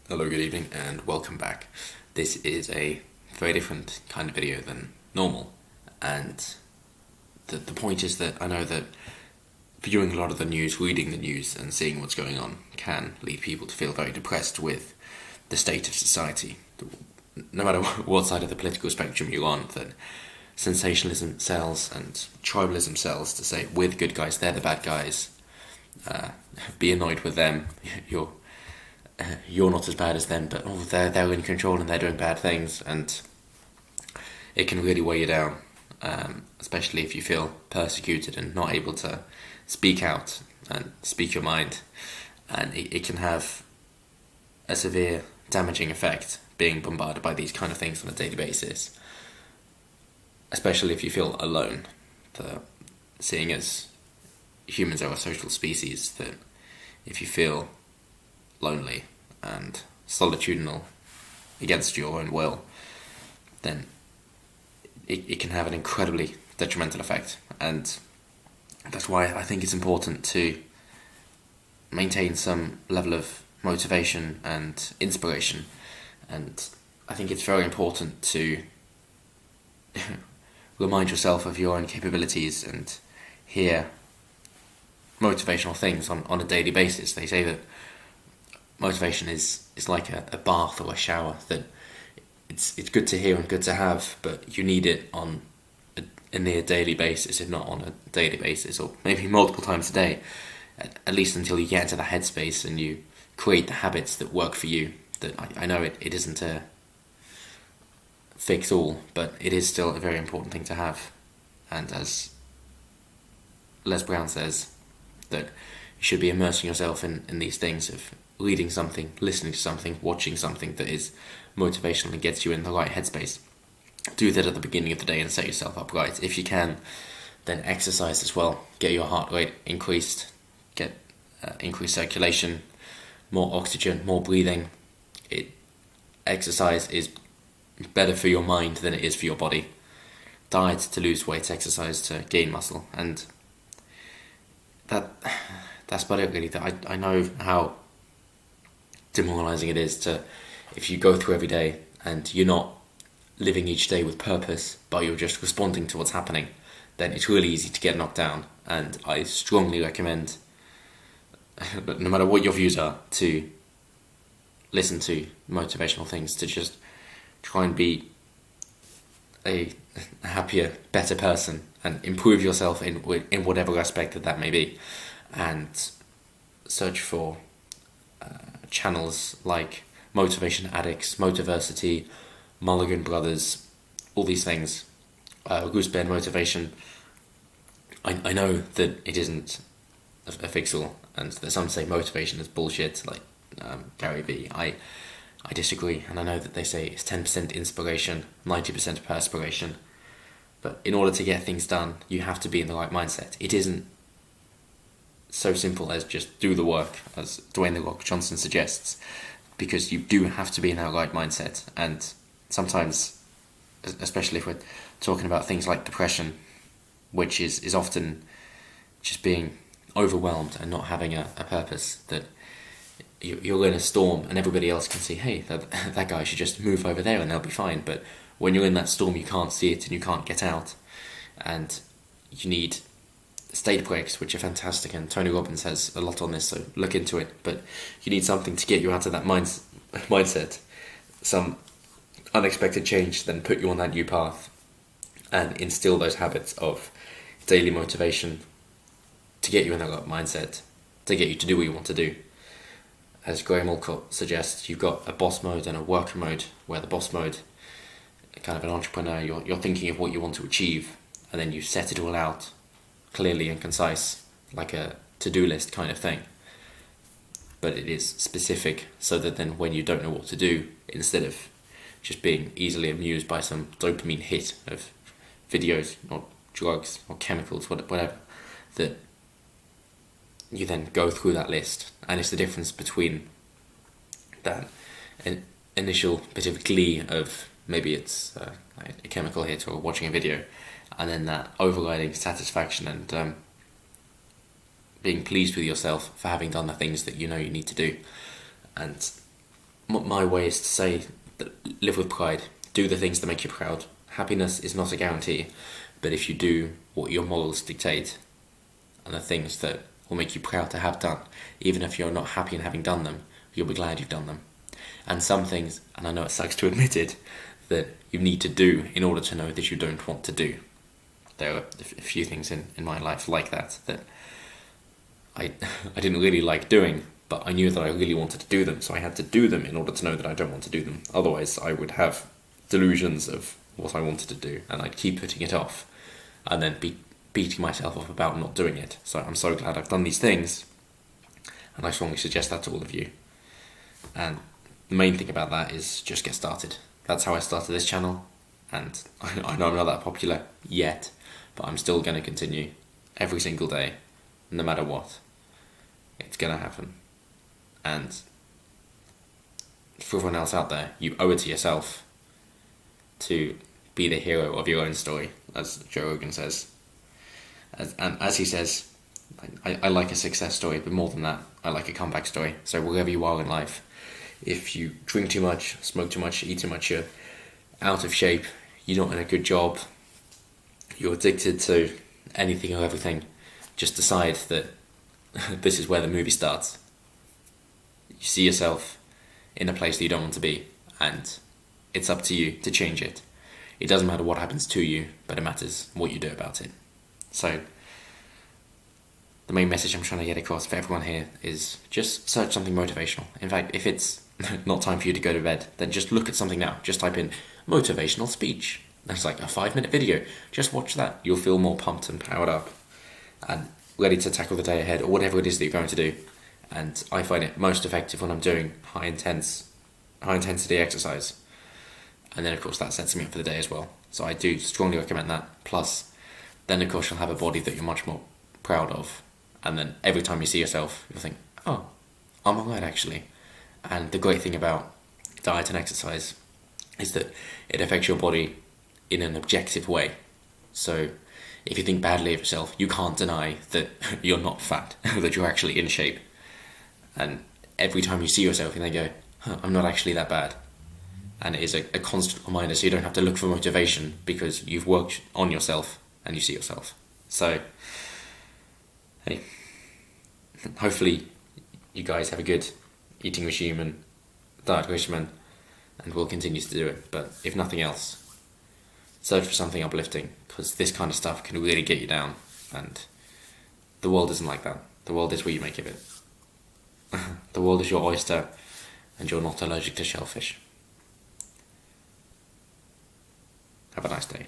Hello, good evening, and welcome back. This is a very different kind of video than normal, and the point is that I know that viewing a lot of the news, reading the news, and seeing what's going on can lead people to feel very depressed with the state of society. No matter what side of the political spectrum you're on, that sensationalism sells and tribalism sells to say we're the good guys, they're the bad guys. Be annoyed with them. You're not as bad as them, but they're in control and they're doing bad things, and it can really weigh you down, especially if you feel persecuted and not able to speak out and speak your mind, and it can have a severe damaging effect being bombarded by these kind of things on a daily basis, especially if you feel alone. Seeing as humans are a social species, that if you feel lonely and solitudinal against your own will, then it can have an incredibly detrimental effect. And that's why I think it's important to maintain some level of motivation and inspiration. And I think it's very important to remind yourself of your own capabilities and hear motivational things on a daily basis. They say that motivation is like a bath or a shower, that it's good to hear and good to have, but you need it on a near daily basis, if not on a daily basis, or maybe multiple times a day, at least until you get into the headspace and you create the habits that work for you. That I know it isn't a fix all, but it is still a very important thing to have. And as Les Brown says, that you should be immersing yourself in these things of reading something, listening to something, watching something that is motivational and gets you in the right headspace. Do that at the beginning of the day and set yourself up right. If you can, then exercise as well. Get your heart rate increased, get increased circulation, more oxygen, more breathing. Exercise is better for your mind than it is for your body. Diet to lose weight, exercise to gain muscle, and that's about it really. I know how demoralizing it is to, if you go through every day and you're not living each day with purpose, but you're just responding to what's happening, then it's really easy to get knocked down. And I strongly recommend, no matter what your views are, to listen to motivational things, to just try and be a happier, better person and improve yourself in whatever aspect that may be, and search for channels like Motivation Addicts, Motiversity, Mulligan Brothers, all these things, Goose Bear Motivation. I know that it isn't a fix-all, and that some say motivation is bullshit, like Gary Vee. I disagree, and I know that they say it's 10% inspiration, 90% perspiration, but in order to get things done, you have to be in the right mindset. It isn't so simple as just do the work, as Dwayne "The Rock" Johnson suggests, because you do have to be in that right mindset. And sometimes, especially if we're talking about things like depression, which is often just being overwhelmed and not having a purpose, that you're in a storm and everybody else can see, hey, that guy should just move over there and they'll be fine. But when you're in that storm, you can't see it and you can't get out, and you need state breaks, which are fantastic, and Tony Robbins has a lot on this, so look into it. But you need something to get you out of that mindset, some unexpected change, then put you on that new path and instill those habits of daily motivation to get you in that mindset, to get you to do what you want to do. As Graham Alcott suggests, you've got a boss mode and a worker mode, where the boss mode, kind of an entrepreneur, you're thinking of what you want to achieve, and then you set it all out clearly and concise, like a to-do list kind of thing. But it is specific, so that then when you don't know what to do, instead of just being easily amused by some dopamine hit of videos or drugs or chemicals, whatever, that you then go through that list. And it's the difference between that initial bit of glee of maybe it's a chemical hit or watching a video, and then that overriding satisfaction and being pleased with yourself for having done the things that you know you need to do. And my way is to say that live with pride. Do the things that make you proud. Happiness is not a guarantee, but if you do what your morals dictate and the things that will make you proud to have done, even if you're not happy in having done them, you'll be glad you've done them. And some things, and I know it sucks to admit it, that you need to do in order to know that you don't want to do. There are a few things in my life like that I didn't really like doing, but I knew that I really wanted to do them, so I had to do them in order to know that I don't want to do them. Otherwise, I would have delusions of what I wanted to do, and I'd keep putting it off, and then be beating myself up about not doing it. So I'm so glad I've done these things, and I strongly suggest that to all of you. And the main thing about that is just get started. That's how I started this channel, and I know I'm not that popular yet, but I'm still going to continue every single day, no matter what. It's going to happen. And for everyone else out there, you owe it to yourself to be the hero of your own story, as Joe Rogan says. And as he says, I like a success story, but more than that, I like a comeback story. So wherever you are in life, if you drink too much, smoke too much, eat too much, you're out of shape, you're not in a good job, you're addicted to anything or everything, just decide that this is where the movie starts. You see yourself in a place that you don't want to be, and it's up to you to change it. It doesn't matter what happens to you, but it matters what you do about it. So the main message I'm trying to get across for everyone here is just search something motivational. In fact, if it's not time for you to go to bed, then just look at something now. Just type in motivational speech. That's like a 5-minute video. Just watch that. You'll feel more pumped and powered up and ready to tackle the day ahead, or whatever it is that you're going to do. And I find it most effective when I'm doing high intensity exercise. And then of course that sets me up for the day as well. So I do strongly recommend that. Plus, then of course you'll have a body that you're much more proud of. And then every time you see yourself, you'll think, oh, I'm alright actually. And the great thing about diet and exercise is that it affects your body in an objective way. So if you think badly of yourself, you can't deny that you're not fat, that you're actually in shape. And every time you see yourself, you then go, I'm not actually that bad. And it is a constant reminder, so you don't have to look for motivation because you've worked on yourself and you see yourself. So, hey, hopefully you guys have a good eating regime and diet regimen, and we'll continue to do it. But if nothing else, search for something uplifting, because this kind of stuff can really get you down, and the world isn't like that. The world is what you make of it. The world is your oyster, and you're not allergic to shellfish. Have a nice day.